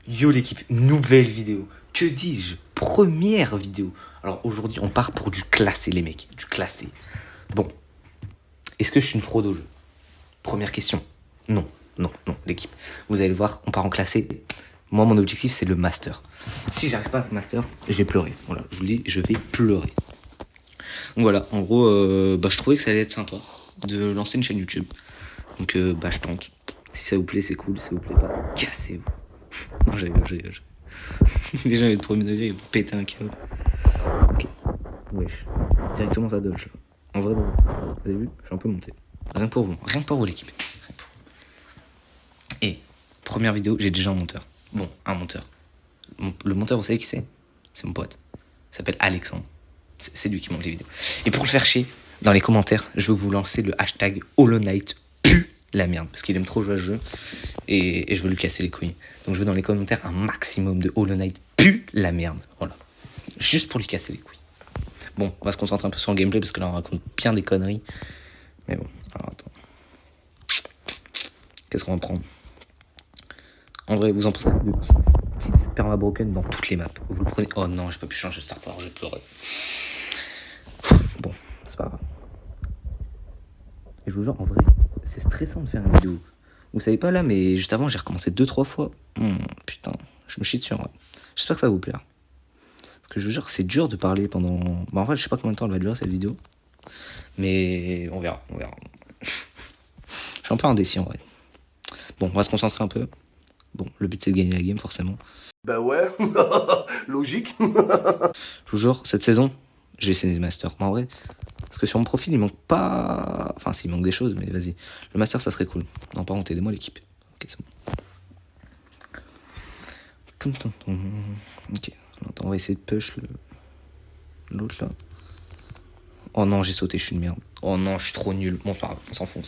Yo l'équipe, nouvelle vidéo. Que dis-je? Première vidéo. Alors aujourd'hui, on part pour du classé, les mecs. Du classé. Bon. Est-ce que je suis une fraude au jeu? Première question. Non, non, non, l'équipe. Vous allez le voir, on part en classé. Moi, mon objectif, c'est le master. Si j'arrive pas au master, je vais pleurer. Voilà, je vous le dis, je vais pleurer. Donc voilà, en gros, je trouvais que ça allait être sympa de lancer une chaîne YouTube. Donc je tente. Si ça vous plaît, c'est cool. Si ça vous plaît pas, cassez-vous. Non, j'ai rigole. Les gens, les premiers degrés, ils vont péter un câble. Ok. Wesh. Directement ça dodge. En vrai, vous avez vu? Je suis un peu monté. Rien que pour vous, l'équipe. Et, première vidéo, j'ai déjà un monteur. Bon, un monteur. Le monteur, vous savez qui c'est? C'est mon pote. Il s'appelle Alexandre. C'est lui qui monte les vidéos. Et pour le faire chier, dans les commentaires, je veux vous lancer le hashtag Hollow Knight pue la merde. Parce qu'il aime trop jouer à ce jeu. Et je veux lui casser les couilles. Donc je veux dans les commentaires un maximum de Hollow Knight pue la merde. Voilà. Juste pour lui casser les couilles. Bon, on va se concentrer un peu sur le gameplay parce que là on raconte bien des conneries. Mais bon, alors attends. Qu'est-ce qu'on va prendre? En vrai, vous en pensez de petites perma broken dans toutes les maps. Vous le prenez. Oh non, j'ai pas pu changer de serveur, j'ai pleuré. Bon, c'est pas grave. Et je vous jure, en vrai, c'est stressant de faire une vidéo. Vous savez pas là, mais juste avant, j'ai recommencé 2-3 fois. Putain, je me chie dessus en vrai. J'espère que ça va vous plaire. Parce que je vous jure, c'est dur de parler pendant. En fait, je sais pas combien de temps elle va durer cette vidéo. Mais on verra. Je suis un peu indécis en vrai. Bon, on va se concentrer un peu. Bon, le but c'est de gagner la game forcément. Bah ouais, logique. Je vous jure, cette saison, j'ai essayé des masters. Mais en vrai, parce que sur mon profil, il manque pas. Enfin, s'il manque des choses, mais vas-y. Le master, ça serait cool. Non, par contre, aidez-moi l'équipe. Ok, c'est bon. Ok, attends, on va essayer de push l'autre là. Oh non, j'ai sauté, je suis une merde. Oh non, je suis trop nul. Bon, pas grave, on s'en fout.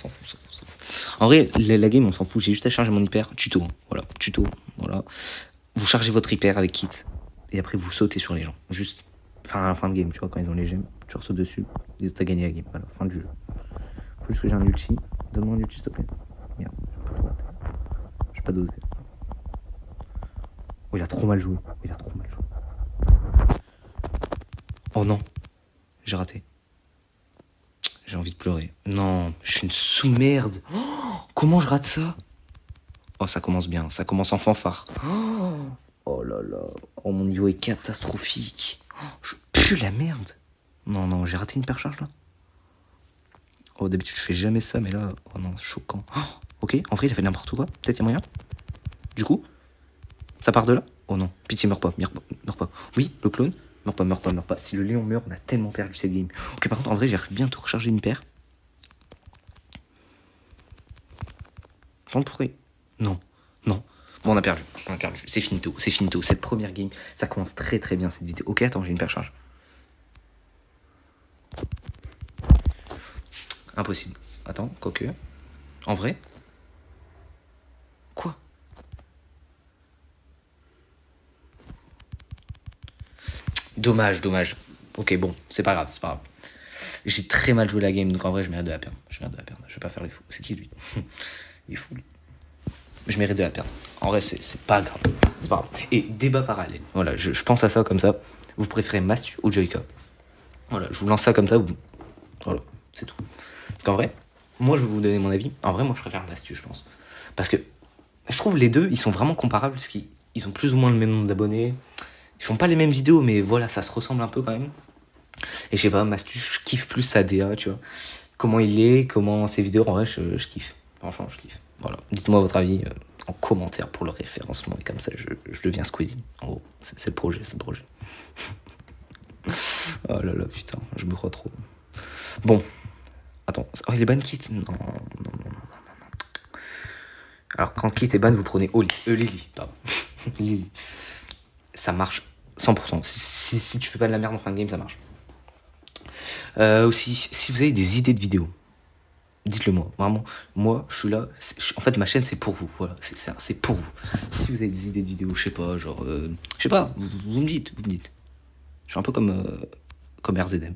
En vrai, la game, on s'en fout. J'ai juste à charger mon hyper. Tuto, hein. Voilà, tuto. Voilà. Vous chargez votre hyper avec kit. Et après, vous sautez sur les gens. Juste. Enfin, à la fin de game, tu vois, quand ils ont les gemmes, tu ressautes dessus. Et t'as gagné la game. Voilà, fin du jeu. Faut juste que j'ai un ulti. Donne-moi un ulti, s'il te plaît. Merde, j'ai pas dosé. Oh, il a trop mal joué. Oh non, j'ai raté. J'ai envie de pleurer. Non, je suis une sous-merde. Oh, comment je rate ça? Oh, ça commence bien. Ça commence en fanfare. Oh là là. Oh, mon niveau est catastrophique. Oh, je pue la merde. Non, j'ai raté une hypercharge là. Oh, d'habitude, je fais jamais ça, mais là, oh non, choquant. Oh, ok, en vrai, il a fait n'importe quoi. Peut-être il y a moyen. Du coup, ça part de là. Oh non, pitié, meurs pas. Oui, le clone. Meurs pas. Si le lion meurt, on a tellement perdu cette game. Ok, par contre, en vrai, j'ai bientôt rechargé une paire. On pourrait. Non. Bon, on a perdu. C'est finito. Cette première game, ça commence très très bien cette vidéo. Ok, attends, j'ai une paire charge. Impossible. Attends, quoique. En vrai? Quoi? Dommage. Ok, bon, c'est pas grave. J'ai très mal joué la game, donc en vrai, je mérite de la perdre. Je vais pas faire les fous. C'est qui lui? Il est fou, lui. Je mérite de la perdre. En vrai, c'est pas grave. C'est pas grave. Et débat parallèle. Voilà, je pense à ça comme ça. Vous préférez Mastu ou Joyka? Voilà, je vous lance ça comme ça. Voilà, c'est tout. Parce qu'en vrai, moi, je vais vous donner mon avis. En vrai, moi, je préfère Mastu, je pense. Parce que je trouve les deux, ils sont vraiment comparables. Parce qu'ils ont plus ou moins le même nombre d'abonnés. Ils font pas les mêmes vidéos, mais voilà, ça se ressemble un peu quand même. Et je sais pas, Mastu, je kiffe plus sa DA, tu vois. Comment il est, comment ses vidéos, en vrai, je kiffe. Franchement, je kiffe. Voilà. Dites-moi votre avis en commentaire pour le référencement. Et comme ça, je deviens Squeezie. En gros, c'est le projet. Oh là là, putain, je me crois trop. Bon. Attends. Oh, il est ban kit? Non. Alors, quand kit est ban, vous prenez Lily. Pardon. Lily. Ça marche 100%. Si tu fais pas de la merde en fin de game, ça marche. Aussi, si vous avez des idées de vidéos, dites-le moi. Vraiment, moi, je suis là. En fait, ma chaîne, c'est pour vous. Voilà, c'est pour vous. Si vous avez des idées de vidéos, je sais pas, genre... je sais pas, vous me dites. Je suis un peu comme RZM.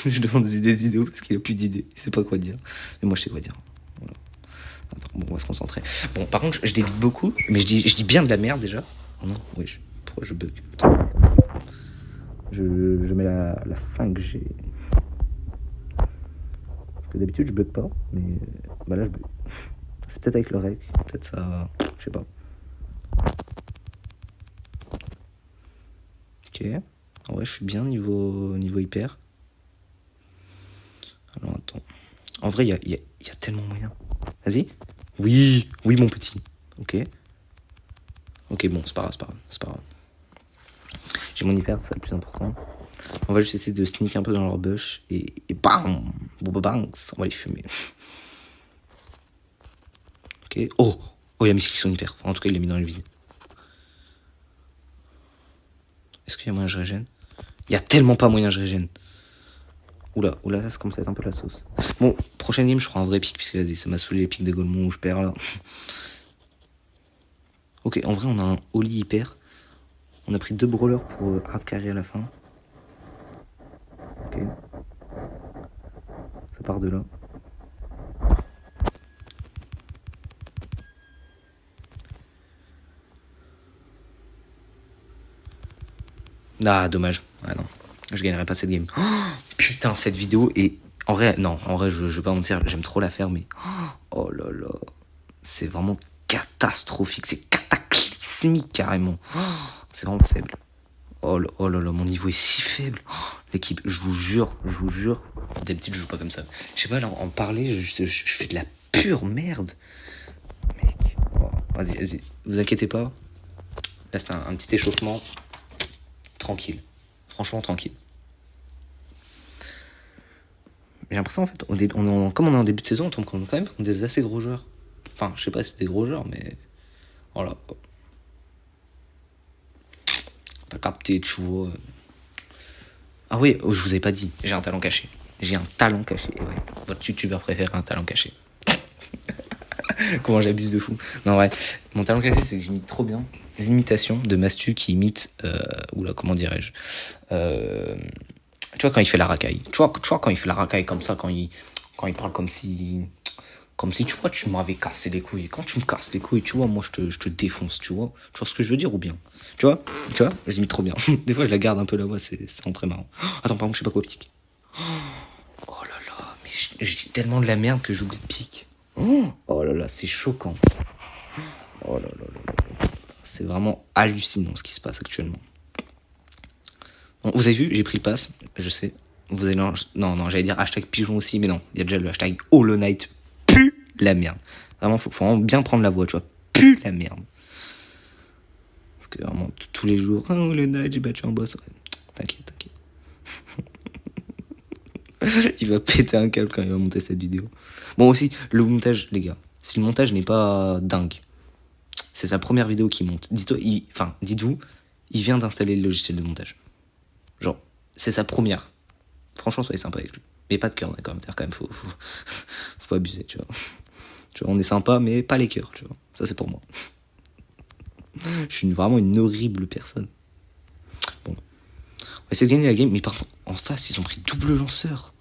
Je demande des idées de vidéos parce qu'il a plus d'idées. Il sait pas quoi dire. Mais moi, je sais quoi dire. Voilà. Attends, bon, on va se concentrer. Bon, par contre, je dévie beaucoup, mais je dis bien de la merde déjà. Oh non, oui, pourquoi je bug? Attends. Je mets la 5G. Parce que d'habitude, je bug pas, mais bah là, je bug. C'est peut-être avec le rec, peut-être ça. Je sais pas. Ok. En vrai, je suis bien niveau hyper. Alors, attends. En vrai, il y a tellement moyen. Vas-y. Oui, mon petit. Ok. Ok, bon, c'est pas grave. J'ai mon hyper, c'est le plus important. On va juste essayer de sneak un peu dans leur bush et bam, bam, on va les fumer. Ok. Oh, il a mis son hyper. En tout cas, il l'a mis dans le vide. Est-ce qu'il y a moyen que je régène? Il y a tellement pas moyen que je régène. Oula, ça commence à être un peu la sauce. Bon, prochaine game, je ferai un vrai pic, puisque vas-y, ça m'a saoulé les pics des Golemons où je perds là. Ok, en vrai, on a un Oli hyper. On a pris 2 brawlers pour hard carry à la fin. Ok. Ça part de là. Ah, dommage. Ah non, je gagnerai pas cette game. Oh, putain, cette vidéo est... En vrai, je vais pas mentir, j'aime trop la faire, mais... Oh là là, c'est vraiment catastrophique, c'est cataclysmique carrément. Oh, c'est vraiment faible. Oh là là, mon niveau est si faible. Oh, l'équipe, je vous jure. D'habitude, je joue pas comme ça. Je sais pas, là, en parler, je fais de la pure merde. Mec, oh, vas-y, vous inquiétez pas. Là, c'est un petit échauffement. Tranquille. Franchement, tranquille. J'ai l'impression, en fait, comme on est en début de saison, on tombe quand même contre des assez gros joueurs. Enfin, je sais pas si c'est des gros joueurs, mais... Voilà. T'as capté, tu vois. Ah oui, je vous avais pas dit, j'ai un talent caché. Et ouais, votre youtubeur préféré a un talent caché. Comment j'abuse de fou. Non, ouais. Mon talent caché, c'est que j'imite trop bien l'imitation de Mastu qui imite... oula, comment dirais-je tu vois, quand il fait la racaille. Tu vois, quand il fait la racaille comme ça, quand il parle comme si, tu vois, tu m'avais cassé les couilles. Quand tu me casses les couilles, tu vois, moi, je te défonce, tu vois. Tu vois ce que je veux dire ou bien? Tu vois, je l'imite trop bien. Des fois, je la garde un peu la voix, c'est vraiment très marrant. Attends, par contre, je sais pas quoi pique. Oh là là, mais je dis tellement de la merde que j'oublie de pique. Oh là là, c'est choquant. Oh là là là là. C'est vraiment hallucinant ce qui se passe actuellement. Bon, vous avez vu, j'ai pris le pass, je sais. Vous allez non, j'allais dire hashtag pigeon aussi, mais non, il y a déjà le hashtag Hollow Knight. Pue la merde. Vraiment, faut vraiment bien prendre la voix, tu vois. Pue la merde. Parce que vraiment, tous les jours, Hollow Knight, j'ai battu un boss. Ouais. T'inquiète. Il va péter un câble quand il va monter cette vidéo. Bon, aussi, le montage, les gars. Si le montage n'est pas dingue, c'est sa première vidéo qui monte. Dites-vous, il vient d'installer le logiciel de montage. Genre, c'est sa première. Franchement, soyez sympa avec lui. Mais pas de cœur dans les commentaires, quand même. Faut pas abuser, tu vois. Tu vois, on est sympa, mais pas les cœurs, tu vois. Ça, c'est pour moi. Je suis vraiment une horrible personne. Bon. On va essayer de gagner la game, mais par contre, en face, ils ont pris double lanceur.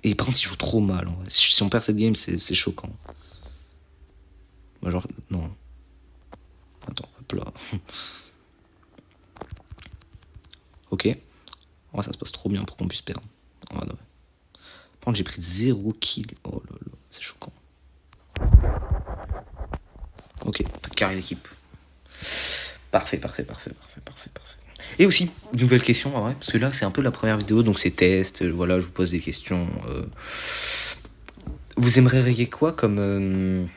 Et par contre, ils jouent trop mal, en vrai. Si on perd cette game, c'est choquant. Moi, genre, non. Attends, hop là. Ok. En vrai, ça se passe trop bien pour qu'on puisse perdre. En vrai, ouais. Par contre, j'ai pris 0 kill. Oh là là, c'est choquant. Ok, carré l'équipe. Parfait. Et aussi, nouvelle question, ouais, parce que là, c'est un peu la première vidéo, donc c'est test, voilà, je vous pose des questions. Vous aimeriez quoi comme...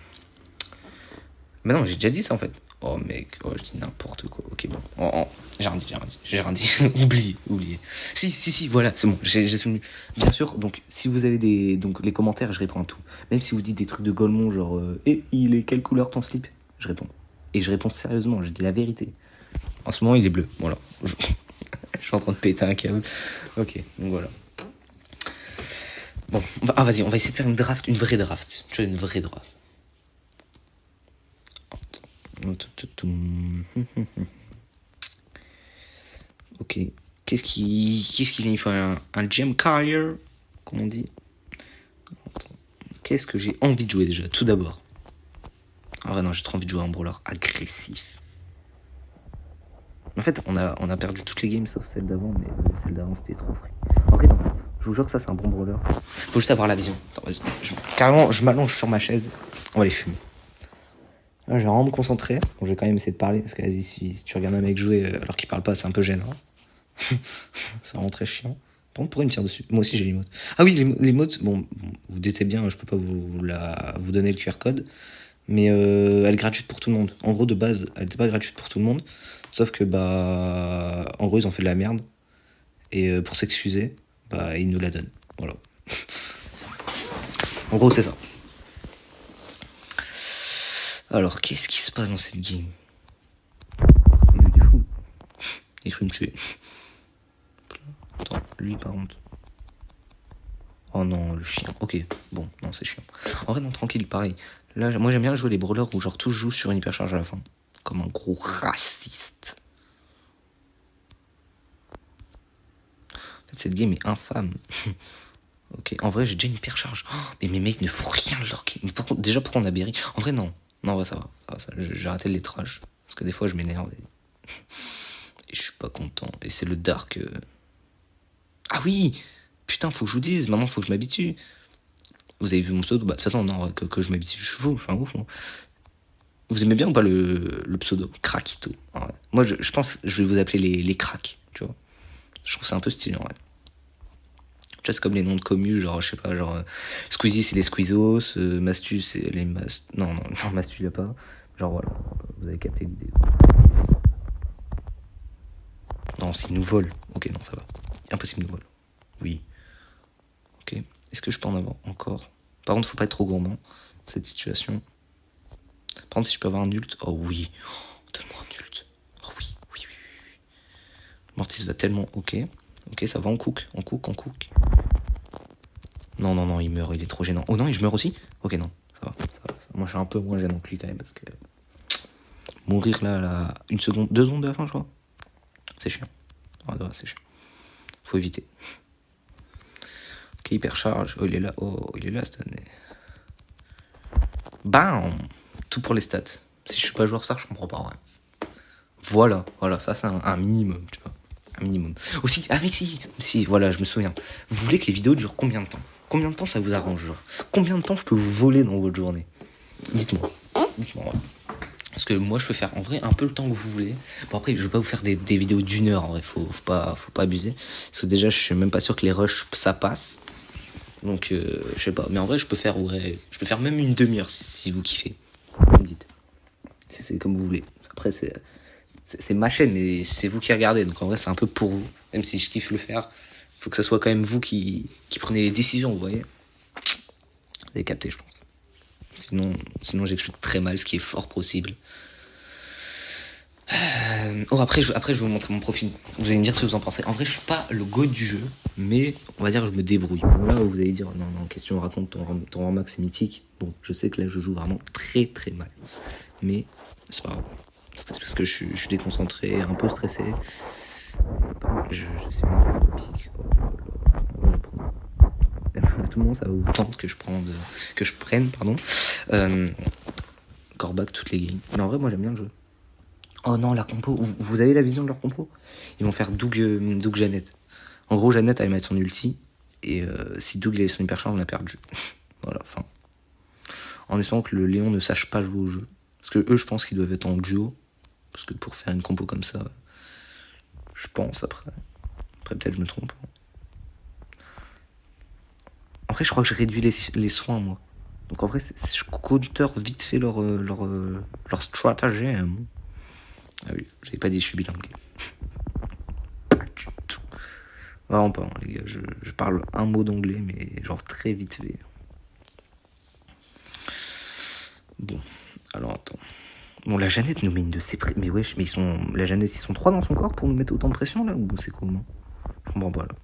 Mais non, j'ai déjà dit ça, en fait. Oh, mec, je dis n'importe quoi. Ok, bon. J'ai rien dit. Oublié. Si, voilà, c'est bon, j'ai souvenu. Bien sûr, donc, si vous avez donc, les commentaires, je réponds à tout. Même si vous dites des trucs de Golemon, genre, il est quelle couleur ton slip? Je réponds. Et je réponds sérieusement, je dis la vérité. En ce moment, il est bleu, voilà. Je suis en train de péter un câble. Ok, donc voilà. Bon, vas-y, on va essayer de faire une vraie draft. Tu vois, une vraie draft. Ok. Qu'est-ce qu'il vient? Il faut un gem carrier, comme on dit. Qu'est-ce que j'ai envie de jouer déjà, tout d'abord? En vrai, non, j'ai trop envie de jouer à un brawler agressif. En fait, on a perdu toutes les games sauf celle d'avant, mais celle d'avant c'était trop free. En vrai, non, je vous jure que ça c'est un bon brawler. Faut juste avoir la vision. Attends, vas-y. Carrément, je m'allonge sur ma chaise. On va les fumer. Là, je vais vraiment me concentrer. Bon, je vais quand même essayer de parler parce que vas-y, si tu regardes un mec jouer alors qu'il parle pas, c'est un peu gênant. C'est vraiment très chiant. Par contre, pourquoi il me tire dessus? Moi aussi j'ai l'emote. Ah oui, l'emote, bon, vous doutez bien, je peux pas vous donner le QR code. Mais elle est gratuite pour tout le monde. En gros, de base, elle n'était pas gratuite pour tout le monde. Sauf que, bah, en gros, ils ont fait de la merde. Et pour s'excuser, bah, ils nous la donnent. Voilà. En gros, c'est ça. Alors, qu'est-ce qui se passe dans cette game? Il est fou. Il a cru me tuer. Attends, lui, par contre. Oh non, le chien. Ok, bon, non, c'est chiant. En vrai, non, tranquille, pareil. Là, moi, j'aime bien jouer les brawlers où, genre, tout joue sur une hypercharge à la fin. Comme un gros raciste. En fait, cette game est infâme. Ok, en vrai, j'ai déjà une hypercharge. Oh, mais mes mecs ne font rien de leur game. Déjà, pourquoi on a Berry? En vrai, non. Non, en vrai, ça va. J'ai raté le lettrage. Parce que des fois, je m'énerve. Et je suis pas content. Et c'est le dark. Ah oui! Putain, faut que je vous dise. Maman, faut que je m'habitue. Vous avez vu mon pseudo? Bah, de toute façon, non, que je m'habitue. Je suis fou, je suis un ouf. Moi. Vous aimez bien ou pas le pseudo? Craquito. Ouais. Moi, je pense que je vais vous appeler les cracks, tu vois. Je trouve ça un peu stylé, en vrai. Tu vois, c'est comme les noms de communes, genre, je sais pas, genre, Squeezie, c'est les Squeezos, Mastu, c'est les Non, Mastu, il a pas. Genre, voilà, vous avez capté l'idée. Non, s'il nous vole. Ok, non, ça va. Impossible de nous vole. Oui. Ok. Est-ce que je peux en avoir encore? Par contre, faut pas être trop gourmand dans cette situation. Par contre, si je peux avoir un ult. Oh oui. Oh, donne-moi un ult. Oh oui. Mortis va tellement. Ok, ça va, on cook. Non, il meurt, il est trop gênant. Oh non, et je meurs aussi? Ok, non, ça va. Moi, je suis un peu moins gênant que lui quand même parce que. Mourir là, 2 secondes de la fin, je crois. C'est chiant. Ouais, c'est chiant. Faut éviter. Ok, hypercharge. Oh, il est là cette année. Bam! Tout pour les stats. Si je suis pas joueur ça, je comprends pas, ouais. Voilà, ça c'est un minimum, tu vois. Un minimum. Aussi, ah mais si, voilà, je me souviens. Vous voulez que les vidéos durent combien de temps? Combien de temps ça vous arrange, genre? Combien de temps je peux vous voler dans votre journée? Dites-moi, ouais. Parce que moi, je peux faire, en vrai, un peu le temps que vous voulez. Bon, après, je vais pas vous faire des vidéos d'1 heure, en vrai, faut pas abuser. Parce que déjà, je suis même pas sûr que les rushs, ça passe. Donc, je sais pas. Mais en vrai, je peux faire même une demi-heure, si vous kiffez. Vous me dites. C'est comme vous voulez. Après, c'est ma chaîne, mais c'est vous qui regardez. Donc, en vrai, c'est un peu pour vous. Même si je kiffe le faire, faut que ça soit quand même vous qui prenez les décisions, vous voyez. Vous avez capté, je pense. Sinon j'explique très mal, ce qui est fort possible. Après, je vais vous montrer mon profil. Vous allez me dire ce que vous en pensez. En vrai, je suis pas le go du jeu, mais on va dire que je me débrouille. Là, vous allez dire, non, question, raconte ton rang max mythique. Bon, je sais que là, je joue vraiment très très mal. Mais c'est pas grave. C'est parce que je suis déconcentré, un peu stressé. Je sais pas, pique. Tout le monde, ça va vous tente que je prenne, Corbac toutes les games. Mais en vrai, moi j'aime bien le jeu. Oh non, la compo. Vous avez la vision de leur compo? Ils vont faire Doug Jeannette. En gros, Jeannette, elle va mettre son ulti. Et si Doug il a son hypercharge, on a perdu. Voilà, fin. En espérant que le Léon ne sache pas jouer au jeu. Parce que eux, je pense qu'ils doivent être en duo. Parce que pour faire une compo comme ça, je pense après. Après, peut-être je me trompe. Après, je crois que j'ai réduit les soins, moi. Donc en vrai, je counter vite fait leur stratagème. Ah oui, j'avais pas dit je suis bilingue. Pas du tout. Vraiment pas, hein, les gars. Je parle un mot d'anglais, mais genre très vite fait. Bon, alors attends. Bon, la Jeannette nous met une de ses pressions. Mais wesh, mais la Jeannette, ils sont 3 dans son corps pour nous mettre autant de pression là? Ou c'est comment? Je comprends pas là.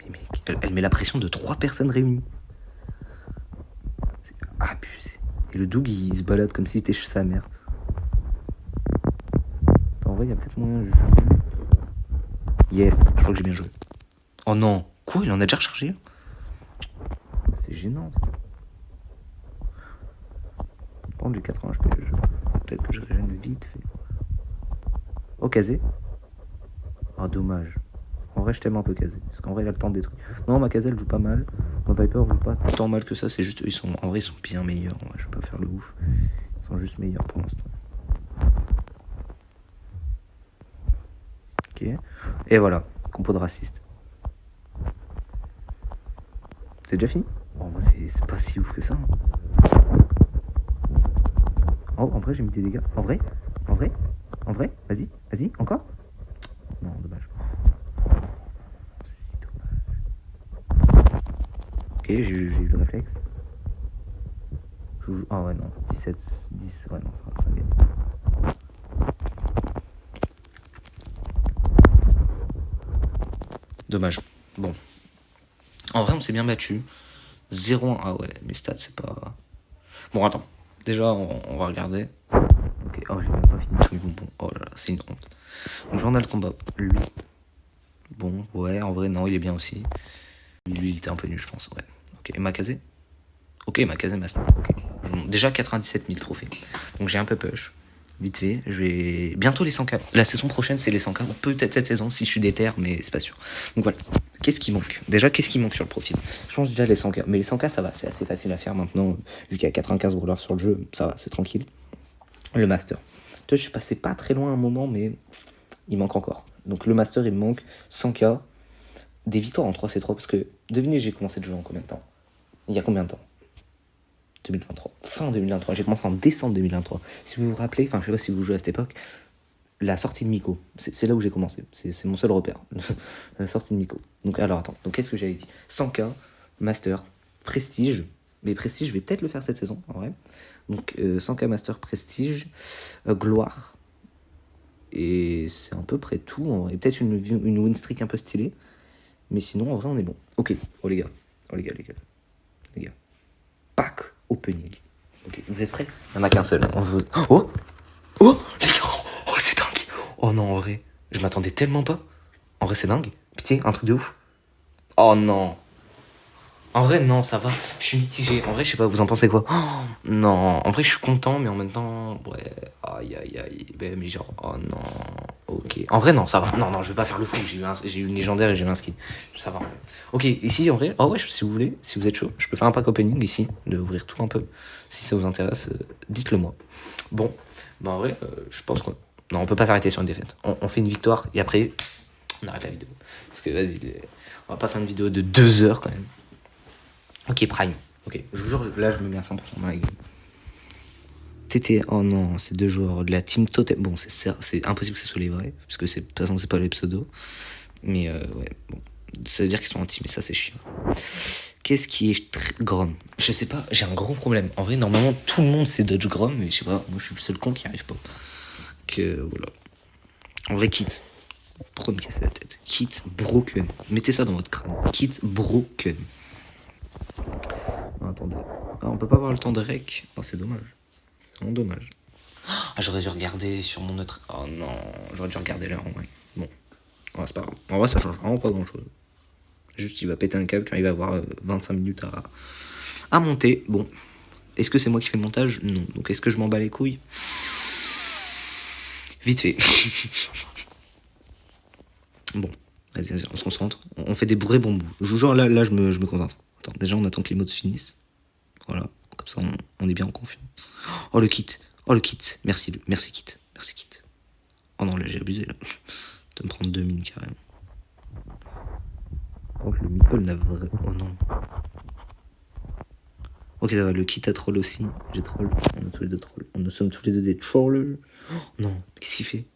Mais mec, elle met la pression de 3 personnes réunies. C'est abusé. Et le Doug, il se balade comme s'il était chez sa mère. En vrai, il y a peut-être moyen. Yes, je crois que j'ai bien joué. Oh non, quoi? Il en a déjà rechargé? C'est gênant ça. contre, j'ai 4 ans, peut-être que je régène vite fait. Oh, casé. Ah, dommage. En vrai, je t'aime un peu casé. Parce qu'en vrai, il a le temps des trucs. Non, ma casé, elle joue pas mal. Ma Piper joue pas tant mal que ça. C'est juste, en vrai, ils sont bien meilleurs. Ouais, je vais pas faire le ouf. Ils sont juste meilleurs pour l'instant. Ok. Et voilà. Compo de raciste. C'est déjà fini? En vrai, c'est pas si ouf que ça. Hein. Oh, en vrai, j'ai mis des dégâts. En vrai? Vas-y, encore? Non, dommage. C'est dommage. Ok, j'ai eu le réflexe. Ah ouais, non. 17, 10, ouais, non, ça gagne. Dommage. Bon. En vrai, on s'est bien battu. 0-1. Ah ouais, mes stats, c'est pas... Bon, attends. Déjà, on va regarder. Ok, oh, j'ai même pas fini le truc. Bon, oh là là, c'est une honte. Donc, journal de combat. Lui. Bon, ouais, en vrai, non, il est bien aussi. Lui, il était un peu nul, je pense, ouais. Ok, et Makazé? Ok, Makazé Master. Ok. Déjà 97 000 trophées. Donc, j'ai un peu push. Vite fait, je vais... Bientôt les 100K. La saison prochaine, c'est les 100K. Peut-être cette saison, si je suis déter, mais c'est pas sûr. Donc voilà. Qu'est-ce qui manque? Déjà, qu'est-ce qui manque sur le profil? Je pense déjà les 100K. Mais les 100K, ça va. C'est assez facile à faire maintenant. Vu qu'il y a 95 brawlers sur le jeu, ça va, c'est tranquille. Le master. Toi, je suis passé pas très loin à un moment, mais il manque encore. Donc le master, il me manque 100K. Des victoires en 3C3. Parce que, devinez, j'ai commencé de jouer en combien de temps? Il y a combien de temps? 2023. Fin 2023. J'ai commencé en décembre 2023. Si vous vous rappelez, enfin, je sais pas si vous jouez à cette époque, la sortie de Miko, c'est là où j'ai commencé. C'est mon seul repère. La sortie de Miko. Donc, alors, attends. Donc, qu'est-ce que j'avais dit? 100K, Master, Prestige. Mais Prestige, je vais peut-être le faire cette saison, en vrai. Donc, 100K Master, Prestige, Gloire. Et c'est à peu près tout, en vrai. Peut-être une win streak un peu stylée. Mais sinon, en vrai, on est bon. Ok. Oh, les gars. Les gars. Pack opening. Ok, vous êtes prêts? Il n'y en a qu'un seul. Oh, les gars. Oh, c'est dingue. Oh non, en vrai, je m'attendais tellement pas. En vrai, c'est dingue. Pitié, un truc de ouf. Oh non. En vrai, non, ça va. Je suis mitigé. En vrai, je sais pas, vous en pensez quoi? Oh, non. En vrai, je suis content, mais en même temps, ouais. Aïe, aïe, aïe. Mais genre, oh non. Ok. En vrai, non, ça va. Non, je vais pas faire le fou. J'ai eu une légendaire et j'ai eu un skin. Ça va. Ok, ici, en vrai, oh ouais, si vous voulez, si vous êtes chaud, je peux faire un pack opening ici, de ouvrir tout un peu. Si ça vous intéresse, dites-le moi. Bon, bah en vrai, je pense qu'on... Non, on peut pas s'arrêter sur une défaite. On fait une victoire et après, on arrête la vidéo. Parce que, vas-y, on va pas faire une vidéo de 2 heures quand même. Ok, Prime. Ok, je vous jure, là, je me mets à 100% dans la game. TT, oh non, c'est 2 joueurs de la team Totem. Bon, c'est impossible que ce soit les vrais, parce que de toute façon, c'est pas les pseudos. Mais ouais, bon. Ça veut dire qu'ils sont en team, et ça, c'est chiant. Qu'est-ce qui est Grom? Je sais pas, j'ai un gros problème. En vrai, normalement, tout le monde sait dodge Grom, mais je sais pas, moi, je suis le seul con qui arrive pas. Que voilà. En vrai, Kit. Pourquoi me casser la tête? Kit broken. Mettez ça dans votre crâne. Kit broken. Oh, attendez. Ah, on peut pas avoir le temps de rec. Oh, c'est dommage. C'est vraiment dommage. Ah, j'aurais dû regarder sur mon autre. Oh non, j'aurais dû regarder l'heure en vrai. Bon, ouais, c'est pas grave. En vrai, ça change vraiment pas grand chose. Juste, il va péter un câble quand il va avoir 25 minutes à monter. Bon, est-ce que c'est moi qui fais le montage? Non. Donc, est-ce que je m'en bats les couilles? Vite fait. Bon, vas-y, on se concentre. On fait des vrais bons bouts. Je vous jure, là, je me concentre. Attends, déjà, on attend que les mots se finissent. Voilà, comme ça, on est bien en confiance. Oh, le kit. Merci, kit. Merci, kit. Oh non, là, j'ai abusé, là. De me prendre 2000 carrément. Oh, le Meeple n'a vraiment... Oh non. Ok, ça va, le kit a troll aussi. J'ai troll. On a tous les deux troll. Nous sommes tous les deux des trollers. Oh, non, qu'est-ce qu'il fait?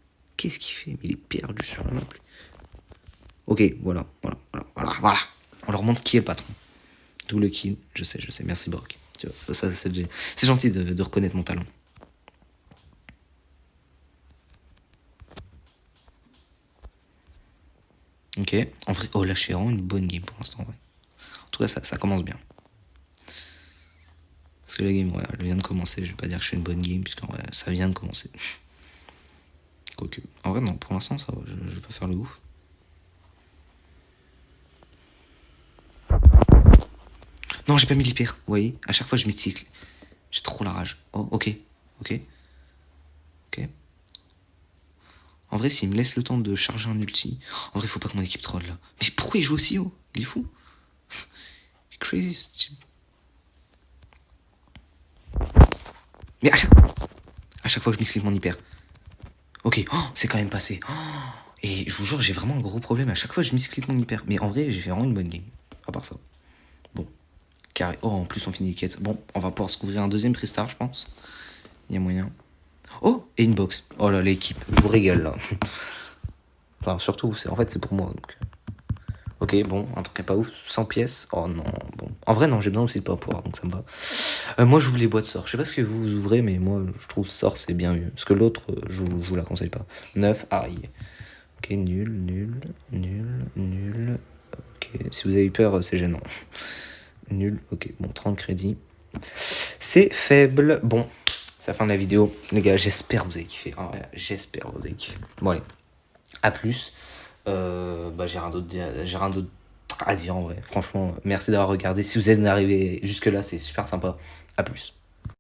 Mais il est perdu sur la map. Ok, voilà. On leur montre qui est le patron. D'où le kill. Je sais. Merci, Brock. Tu vois, ça c'est gentil de reconnaître mon talent. Ok, en vrai, oh là, j'ai vraiment une bonne game pour l'instant, ouais. En tout cas, ça commence bien. Parce que la game, ouais, elle vient de commencer. Je vais pas dire que je fais une bonne game, puisqu'en vrai, ça vient de commencer. Quoique. En vrai, non, pour l'instant, ça va. Je vais pas faire le ouf. Non, j'ai pas mis l'hyper. Vous voyez, à chaque fois, je m'éticle. J'ai trop la rage. Oh, ok. En vrai, s'il me laisse le temps de charger un ulti... En vrai, faut pas que mon équipe troll, là. Mais pourquoi il joue aussi haut? Il est fou. Il est crazy, ce type. Mais à chaque fois que je misclick mon hyper. Ok, oh, c'est quand même passé. Oh, et je vous jure, j'ai vraiment un gros problème. À chaque fois, je misclick mon hyper. Mais en vrai, j'ai fait vraiment une bonne game. À part ça. Bon. Carré. Oh, en plus, on finit les quêtes. Bon, on va pouvoir se couvrir un deuxième Pristar, je pense. Il y a moyen. Oh, et une box. Oh là, l'équipe. Je vous régale, là. Enfin, surtout, en fait, c'est pour moi. Donc. Ok, bon, un truc pas ouf. 100 pièces. Oh non, bon. En vrai, non, j'ai besoin aussi de pas pouvoir, donc ça me va. Moi, j'ouvre les boîtes sort. Je sais pas ce que vous ouvrez, mais moi, je trouve sort, c'est bien mieux. Parce que l'autre, je vous la conseille pas. 9, Harry. Ok, nul. Ok, si vous avez eu peur, c'est gênant. Nul, ok, bon, 30 crédits. C'est faible. Bon, c'est la fin de la vidéo. Les gars, j'espère que vous avez kiffé. En vrai, j'espère que vous avez kiffé. Bon, allez, à plus. J'ai rien d'autre à dire en vrai. Franchement, merci d'avoir regardé. Si vous êtes arrivé jusque là, c'est super sympa. À plus.